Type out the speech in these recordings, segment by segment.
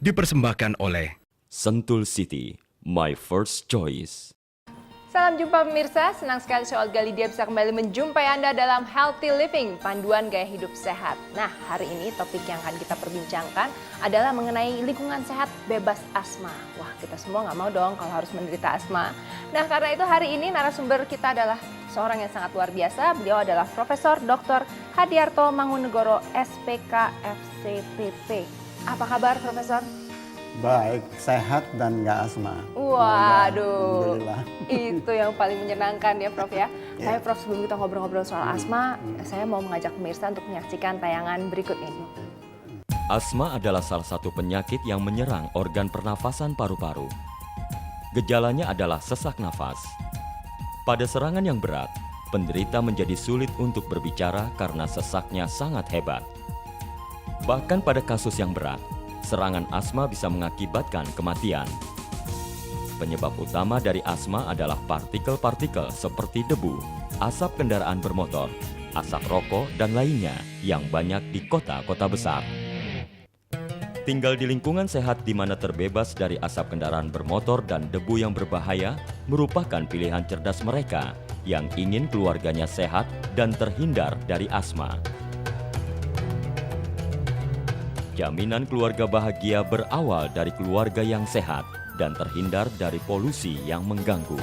dipersembahkan oleh Sentul City, my first choice. Salam jumpa pemirsa, senang sekali saya Olga Lydia bisa kembali menjumpai Anda dalam Healthy Living, panduan gaya hidup sehat. Nah, hari ini topik yang akan kita perbincangkan adalah mengenai lingkungan sehat bebas asma. Wah, kita semua nggak mau dong kalau harus menderita asma. Nah, karena itu hari ini narasumber kita adalah seorang yang sangat luar biasa. Beliau adalah Profesor Dr. Hadiarto Mangunegoro, SPK FCPP. Apa kabar, Profesor? Baik, sehat dan nggak asma. Waduh, Alhamdulillah. itu yang paling menyenangkan ya Prof ya. Saya Prof, sebelum kita ngobrol-ngobrol soal asma, saya mau mengajak pemirsa untuk menyaksikan tayangan berikut ini. Asma adalah salah satu penyakit yang menyerang organ pernafasan paru-paru. Gejalanya adalah sesak nafas. Pada serangan yang berat, penderita menjadi sulit untuk berbicara karena sesaknya sangat hebat. Bahkan pada kasus yang berat, serangan asma bisa mengakibatkan kematian. Penyebab utama dari asma adalah partikel-partikel seperti debu, asap kendaraan bermotor, asap rokok, dan lainnya yang banyak di kota-kota besar. Tinggal di lingkungan sehat di mana terbebas dari asap kendaraan bermotor dan debu yang berbahaya merupakan pilihan cerdas mereka yang ingin keluarganya sehat dan terhindar dari asma. Jaminan keluarga bahagia berawal dari keluarga yang sehat dan terhindar dari polusi yang mengganggu.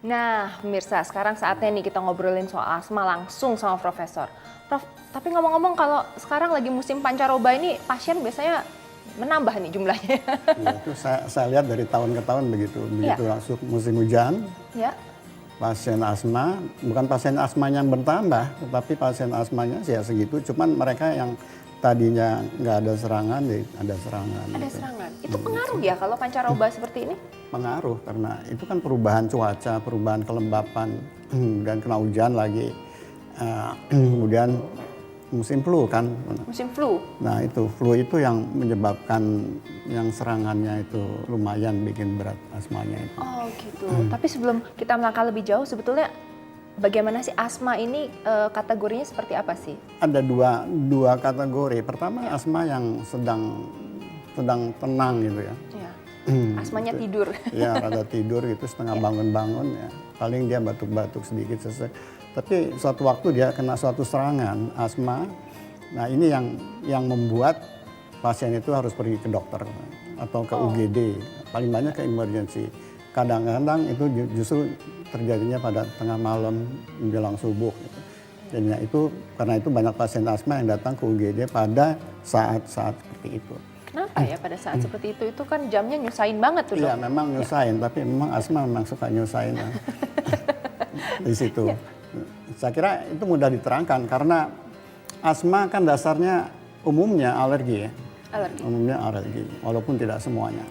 Nah, pemirsa, sekarang saatnya nih kita ngobrolin soal asma langsung sama Profesor. Prof, tapi ngomong-ngomong kalau sekarang lagi musim pancaroba ini pasien biasanya menambah nih jumlahnya. Ya, itu saya lihat dari tahun ke tahun begitu masuk musim hujan. Ya. Pasien asma, bukan pasien asmanya yang bertambah, tetapi pasien asmanya ya segitu. Cuman mereka yang tadinya nggak ada serangan, ya ada serangan. Ada gitu. serangan. Itu pengaruh ya kalau pancaroba seperti ini? Pengaruh karena itu kan perubahan cuaca, perubahan kelembapan, dan kena hujan lagi, kemudian musim flu kan. Musim flu? Nah itu flu itu yang menyebabkan yang serangannya itu lumayan bikin berat asmanya itu. Oh gitu. Tapi sebelum kita melangkah lebih jauh, sebetulnya bagaimana sih asma ini kategorinya seperti apa sih? Ada dua kategori. Pertama asma yang sedang tenang gitu ya. Ya. Asmanya tidur. Ya rada tidur gitu setengah bangun-bangun ya. Paling dia batuk-batuk sedikit sesak. Tapi suatu waktu dia kena suatu serangan asma. Nah ini yang membuat pasien itu harus pergi ke dokter atau ke UGD. Paling banyak ke emergency. Kadang-kadang itu justru terjadinya pada tengah malam menjelang subuh. Gitu. Dan karena itu banyak pasien asma yang datang ke UGD pada saat-saat seperti itu. Kenapa ya pada saat seperti itu? Itu kan jamnya nyusahin banget tuh dok. Iya memang nyusahin, tapi memang asma memang suka nyusahin. Di situ. Saya kira itu mudah diterangkan karena asma kan dasarnya umumnya alergi ya. Alergi. Umumnya alergi, walaupun tidak semuanya.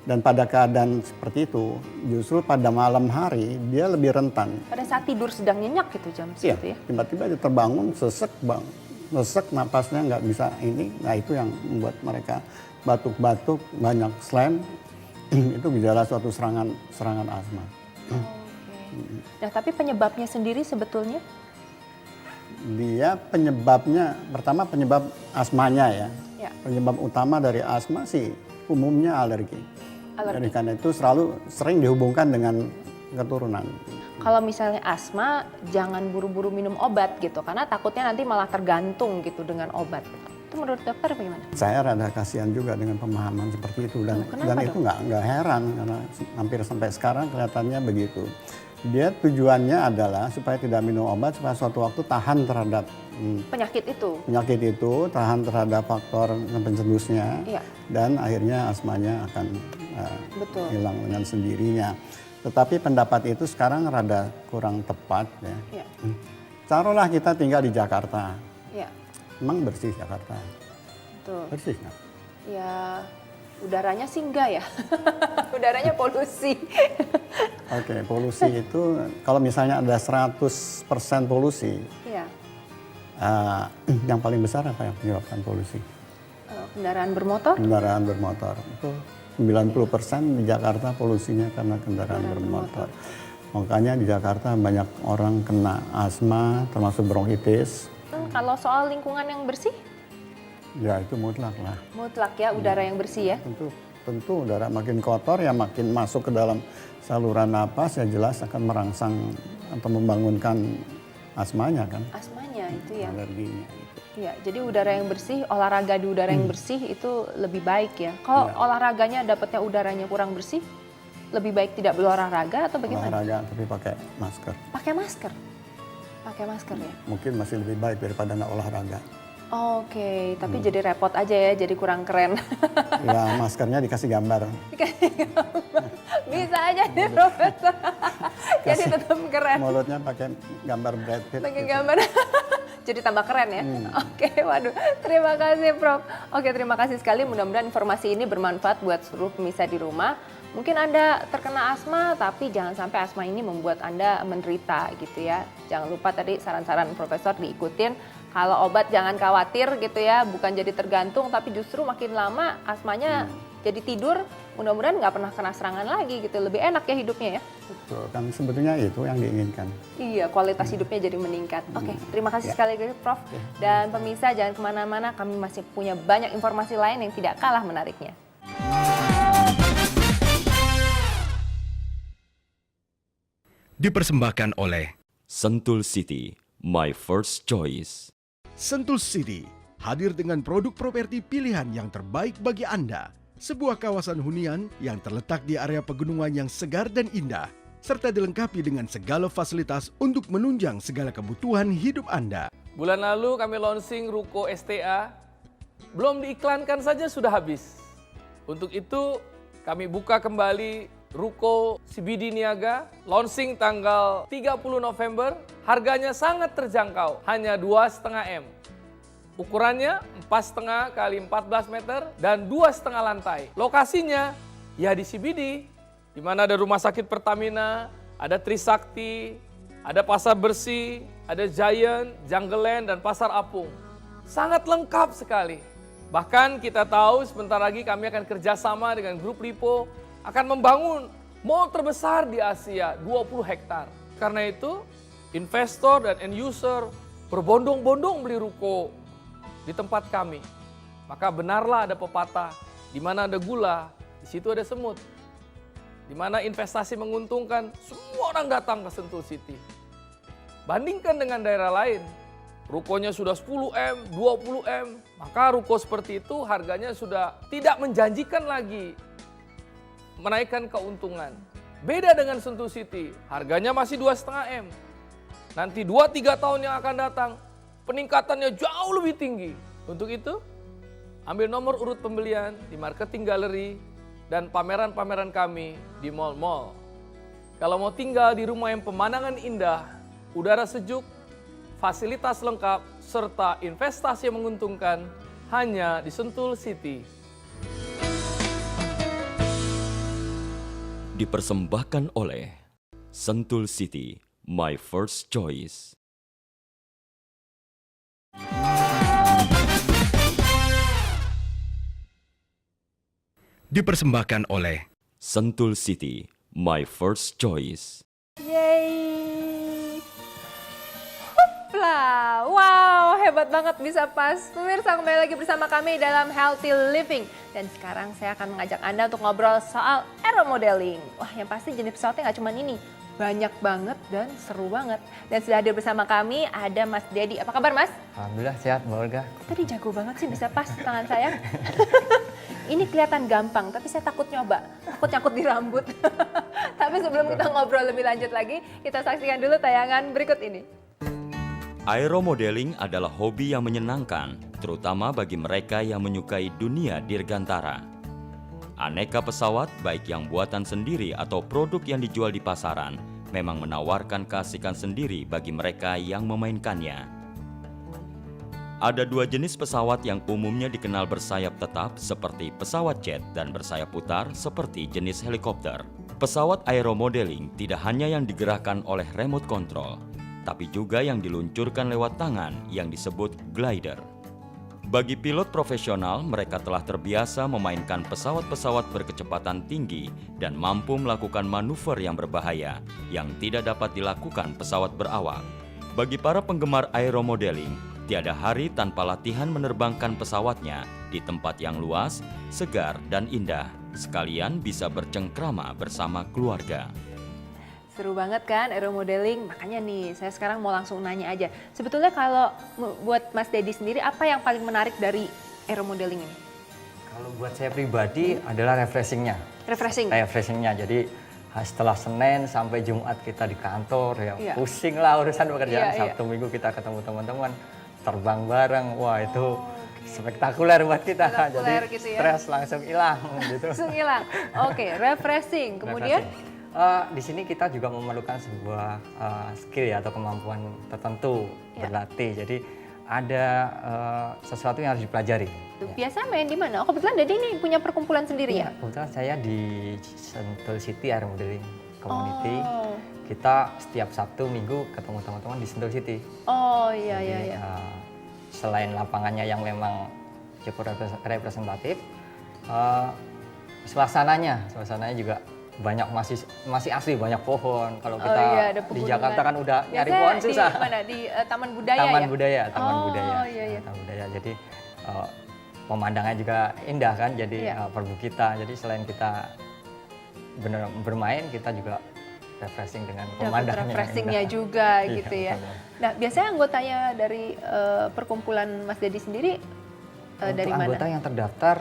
Dan pada keadaan seperti itu, justru pada malam hari dia lebih rentan. Pada saat tidur sedang nyenyak gitu jam Iya, segitu ya? tiba-tiba dia terbangun, sesek napasnya nggak bisa ini. Nah itu yang membuat mereka batuk-batuk, banyak slam. Itu gejala suatu serangan asma. Nah tapi penyebabnya sendiri sebetulnya? Dia pertama penyebab asmanya ya. Ya. Penyebab utama dari asma sih umumnya alergi. Jadi karena itu sering dihubungkan dengan keturunan. Kalau misalnya asma, jangan buru-buru minum obat gitu, karena takutnya nanti malah tergantung gitu dengan obat. Itu menurut dokter bagaimana? Saya rada kasihan juga dengan pemahaman seperti itu dan itu nggak heran karena hampir sampai sekarang kelihatannya begitu. Dia tujuannya adalah supaya tidak minum obat supaya suatu waktu tahan terhadap penyakit itu, tahan terhadap faktor pencetusnya, dan akhirnya asmanya akan hilang dengan sendirinya. Tetapi pendapat itu sekarang rada kurang tepat ya. Taruhlah kita tinggal di Jakarta. Ya. Emang bersih Jakarta? Betul. Bersih nggak? Ya udaranya sih enggak ya, udaranya polusi. Oke, polusi itu kalau misalnya ada 100% polusi, yang paling besar apa yang menyebabkan polusi? Kendaraan bermotor? Kendaraan bermotor. Itu 90% di Jakarta polusinya karena kendaraan bermotor. Makanya di Jakarta banyak orang kena asma, termasuk bronkitis. Kalau soal lingkungan yang bersih? Ya itu mutlak lah. Mutlak ya, udara yang bersih ya. Tentu udara makin kotor ya makin masuk ke dalam saluran napas ya jelas akan merangsang atau membangunkan asmanya kan, Asmanya itu ya. alerginya. Iya, jadi udara yang bersih, olahraga di udara yang bersih itu lebih baik ya. Kalau olahraganya dapatnya udaranya kurang bersih, lebih baik tidak berolahraga atau bagaimana? Olahraga tapi pakai masker. Pakai masker. Pakai masker ya. Mungkin masih lebih baik daripada nggak olahraga. Oke, tapi jadi repot aja ya, jadi kurang keren. Ya maskernya dikasih gambar. Bisa aja nih Profesor. Jadi tetap keren. Mulutnya pakai gambar Brad Pitt. Pakai gitu. gambar. Jadi tambah keren ya. Oke, waduh. Terima kasih Prof. Oke, terima kasih sekali. Mudah-mudahan informasi ini bermanfaat buat seluruh pemirsa di rumah. Mungkin Anda terkena asma, tapi jangan sampai asma ini membuat Anda menderita gitu ya. Jangan lupa tadi saran-saran Profesor diikutin. Kalau obat jangan khawatir gitu ya, bukan jadi tergantung, tapi justru makin lama asmanya jadi tidur. Mudah-mudahan nggak pernah kena serangan lagi gitu. Lebih enak ya hidupnya ya. Betul, kan sebetulnya itu yang diinginkan. Iya, kualitas hidupnya jadi meningkat. Oke, terima kasih sekali lagi Prof. Dan pemirsa jangan kemana-mana, kami masih punya banyak informasi lain yang tidak kalah menariknya. Dipersembahkan oleh Sentul City, my first choice. Sentul City, hadir dengan produk properti pilihan yang terbaik bagi Anda. Sebuah kawasan hunian yang terletak di area pegunungan yang segar dan indah, serta dilengkapi dengan segala fasilitas untuk menunjang segala kebutuhan hidup Anda. Bulan lalu kami launching Ruko STA, belum diiklankan saja sudah habis. Untuk itu kami buka kembali Ruko CBD Niaga, launching tanggal 30 November, harganya sangat terjangkau, hanya 2,5 M. Ukurannya 4,5 kali 14 meter dan 2,5 lantai. Lokasinya ya di CBD, di mana ada Rumah Sakit Pertamina, ada Trisakti, ada Pasar Bersih, ada Giant, Jungle Land, dan Pasar Apung. Sangat lengkap sekali. Bahkan kita tahu sebentar lagi kami akan kerjasama dengan Grup Lipo, akan membangun mall terbesar di Asia, 20 hektar. Karena itu, investor dan end user berbondong-bondong beli ruko di tempat kami. Maka benarlah ada pepatah, di mana ada gula, di situ ada semut. Di mana investasi menguntungkan, semua orang datang ke Sentul City. Bandingkan dengan daerah lain, rukonya sudah 10 M, 20 M, maka ruko seperti itu harganya sudah tidak menjanjikan lagi menaikkan keuntungan. Beda dengan Sentul City, harganya masih 2,5 M. Nanti 2-3 tahun yang akan datang, peningkatannya jauh lebih tinggi. Untuk itu, ambil nomor urut pembelian di marketing gallery dan pameran-pameran kami di mall-mall. Kalau mau tinggal di rumah yang pemandangan indah, udara sejuk, fasilitas lengkap, serta investasi yang menguntungkan, hanya di Sentul City. Dipersembahkan oleh Sentul City, my first choice. Dipersembahkan oleh Sentul City, my first choice. Yeay. Hopla. Wow, hebat banget bisa pas. Pemirsa kembali lagi bersama kami dalam Healthy Living. Dan sekarang saya akan mengajak Anda untuk ngobrol soal aeromodeling. Wah, yang pasti jenis pesawatnya nggak cuma ini. Banyak banget dan seru banget. Dan sudah hadir bersama kami ada Mas Dedi. Apa kabar Mas? Alhamdulillah sehat Mbak Olga. Tadi jago banget sih bisa pas tangan saya. Ini kelihatan gampang, tapi saya takut nyoba. Takut nyangkut di rambut. Tapi sebelum kita ngobrol lebih lanjut lagi, kita saksikan dulu tayangan berikut ini. Aeromodeling adalah hobi yang menyenangkan, terutama bagi mereka yang menyukai dunia dirgantara. Aneka pesawat, baik yang buatan sendiri atau produk yang dijual di pasaran, memang menawarkan keasikan sendiri bagi mereka yang memainkannya. Ada dua jenis pesawat yang umumnya dikenal bersayap tetap seperti pesawat jet dan bersayap putar seperti jenis helikopter. Pesawat aeromodeling tidak hanya yang digerakkan oleh remote control, tapi juga yang diluncurkan lewat tangan yang disebut glider. Bagi pilot profesional, mereka telah terbiasa memainkan pesawat-pesawat berkecepatan tinggi dan mampu melakukan manuver yang berbahaya yang tidak dapat dilakukan pesawat berawak. Bagi para penggemar aeromodeling, Tiada hari tanpa latihan menerbangkan pesawatnya di tempat yang luas, segar, dan indah. Sekalian bisa bercengkrama bersama keluarga. Seru banget kan aeromodeling? Makanya nih, saya sekarang mau langsung nanya aja. Sebetulnya kalau buat Mas Dedi sendiri, apa yang paling menarik dari aeromodeling ini? Kalau buat saya pribadi adalah refreshingnya. Refreshing? Refreshingnya, jadi setelah Senin sampai Jumat kita di kantor, ya Iya. pusing lah urusan pekerjaan. Iya, iya. Sabtu Minggu kita ketemu teman-teman, terbang bareng, wah itu spektakuler buat kita. Spektakuler Jadi gitu ya. stres langsung hilang gitu. Langsung hilang. Oke, refreshing. Kemudian? Di sini kita juga memerlukan sebuah skill ya, atau kemampuan tertentu Ya. berlatih. Jadi ada sesuatu yang harus dipelajari. Tuh, Ya. biasa main di mana? Oh, kebetulan Dedi ini punya perkumpulan sendiri ya? Kebetulan saya di Sentul City Air Modeling Community. Oh, Kita setiap Sabtu Minggu ketemu teman-teman di Sentul City. oh iya, iya, Jadi, iya. selain lapangannya yang memang cukup representatif, suasananya juga banyak, masih asli, banyak pohon. Kalau kita iya, ada di pegunungan. Jakarta kan udah nyari Biasanya pohon susah. Di mana? Di Taman Budaya Taman ya? budaya, taman Oh, budaya. iya, iya. Taman budaya. Jadi pemandangannya juga indah kan. Jadi Iya. perbukitan. Jadi selain kita benar bermain, kita juga refreshing dengan Dapat pemandangannya. yang refreshingnya indah. juga Iya, gitu ya. betul. Nah, biasanya anggotanya dari perkumpulan Mas Dedi sendiri dari Untuk mana? anggota yang terdaftar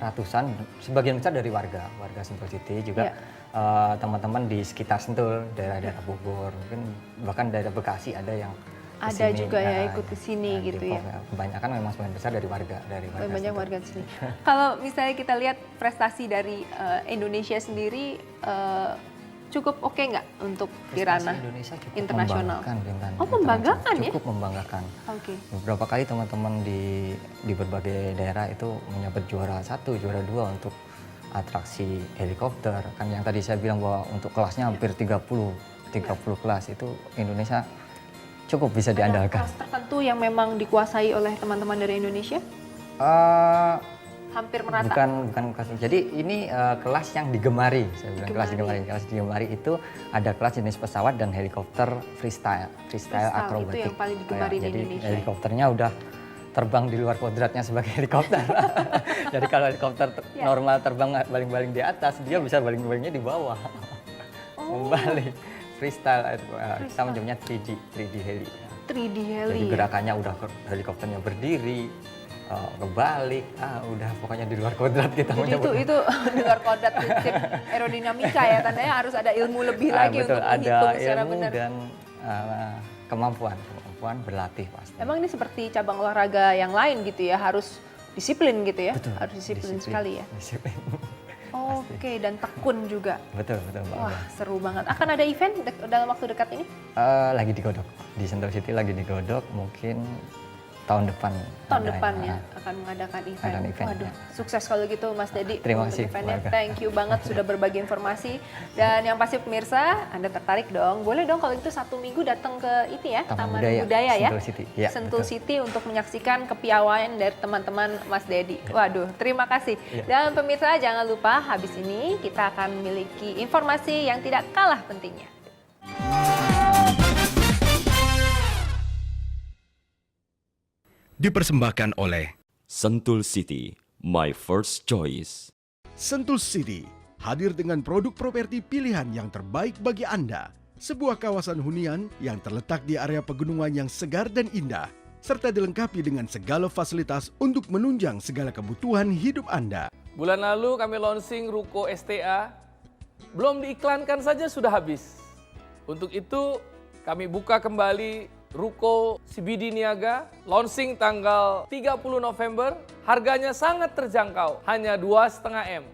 ratusan, sebagian besar dari warga Sentul City, juga Iya. teman-teman di sekitar Sentul, daerah-daerah Bogor, mungkin bahkan daerah Bekasi ada yang Ada kesini. juga ya Nah, ikut ke sini gitu ya. Depok, kebanyakan memang sebagian besar dari warga Banyak Sentul. warga di sini. Kalau misalnya kita lihat prestasi dari Indonesia sendiri cukup oke nggak untuk di Prestasi ranah Indonesia cukup internasional? membanggakan, Bintang. Oh, membanggakan ya? Cukup membanggakan. Oke. Beberapa kali teman-teman di berbagai daerah itu menyabet juara 1, juara 2 untuk atraksi helikopter. Kan yang tadi saya bilang bahwa untuk kelasnya hampir 30 kelas, itu Indonesia cukup bisa Ada diandalkan. kelas tertentu yang memang dikuasai oleh teman-teman dari Indonesia? Eh, Hampir merata? bukan kelas. Jadi ini kelas yang digemari, saya bilang kelas Digemari. digemari. Kelas digemari itu ada kelas jenis pesawat dan helikopter freestyle Freestyle, akrobatik. itu yang paling digemari di Jadi Indonesia. helikopternya udah terbang di luar kodratnya sebagai helikopter. Jadi kalau helikopter Ya. normal terbang baling-baling di atas, dia bisa baling-balingnya di bawah. Oh. Membalik. Freestyle, kita menyebutnya 3D heli. 3D Jadi heli. Ya? gerakannya udah helikopternya berdiri, kebalik, udah pokoknya di luar kodrat kita Jadi itu di luar kodrat prinsip aerodinamika ya, tandanya harus ada ilmu lebih lagi betul, untuk ada menghitung secara ilmu benar. dan kemampuan berlatih pasti. Emang ini seperti cabang olahraga yang lain gitu ya, harus disiplin gitu ya, Betul, harus disiplin sekali ya. Disiplin. Oke, dan tekun juga. betul Mbak. Wah, seru banget. Akan ada event dalam waktu dekat ini? Lagi digodok di Sentul City, lagi digodok, mungkin tahun depan. Tahun ada, depan ya akan mengadakan event. Ada event, Waduh, ya. sukses kalau gitu Mas Dedi. Terima untuk kasih, eventnya. keluarga. Thank you banget sudah berbagi informasi. Dan yang pasti pemirsa, Anda tertarik dong. Boleh dong kalau itu Sabtu Minggu datang ke itu ya, Taman Budaya ya. Sentul City. Ya, Sentul betul. City untuk menyaksikan kepiawaian dari teman-teman Mas Dedi. Waduh, terima kasih. Ya. Dan pemirsa jangan lupa habis ini kita akan memiliki informasi yang tidak kalah pentingnya. Dipersembahkan oleh Sentul City, my first choice. Sentul City, hadir dengan produk properti pilihan yang terbaik bagi Anda. Sebuah kawasan hunian yang terletak di area pegunungan yang segar dan indah, serta dilengkapi dengan segala fasilitas untuk menunjang segala kebutuhan hidup Anda. Bulan lalu kami launching Ruko STA, belum diiklankan saja sudah habis. Untuk itu kami buka kembali Ruko CBD Niaga, launching tanggal 30 November, harganya sangat terjangkau, hanya 2,5 M.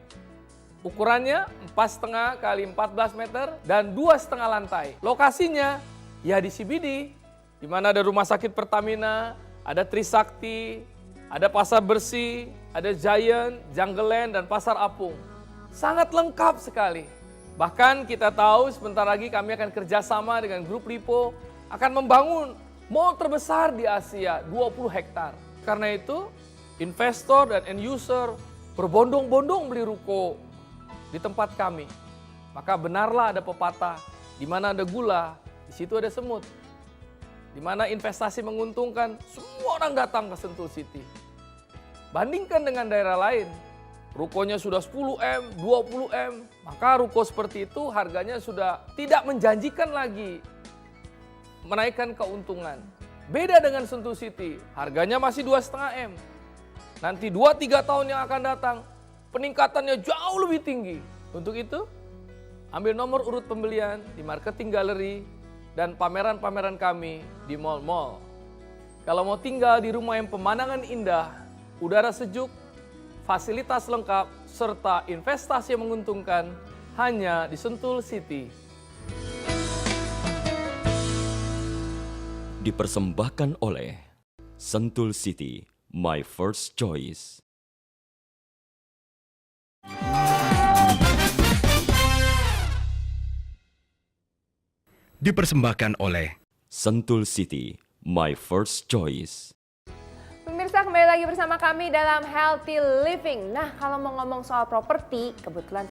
Ukurannya 4,5 kali 14 meter dan 2,5 lantai. Lokasinya ya di CBD, di mana ada Rumah Sakit Pertamina, ada Trisakti, ada Pasar Bersih, ada Giant, Jungle Land, dan Pasar Apung. Sangat lengkap sekali. Bahkan kita tahu sebentar lagi kami akan kerjasama dengan Grup Lipo, akan membangun mall terbesar di Asia, 20 hektar. Karena itu, investor dan end user berbondong-bondong beli ruko di tempat kami. Maka benarlah ada pepatah, di mana ada gula, di situ ada semut. di mana investasi menguntungkan, semua orang datang ke Sentul City. Bandingkan dengan daerah lain, rukonya sudah 10M, 20M, maka ruko seperti itu harganya sudah tidak menjanjikan lagi menaikkan keuntungan. Beda dengan Sentul City, harganya masih 2,5M. Nanti 2-3 tahun yang akan datang, peningkatannya jauh lebih tinggi. Untuk itu, ambil nomor urut pembelian di marketing gallery dan pameran-pameran kami di mall-mall. Kalau mau tinggal di rumah yang pemandangan indah, udara sejuk, fasilitas lengkap, serta investasi yang menguntungkan, hanya di Sentul City. Dipersembahkan oleh Sentul City, my first choice. Dipersembahkan oleh Sentul City, my first choice. Pemirsa, kembali lagi bersama kami dalam Healthy Living. Nah, kalau mau ngomong soal properti, kebetulan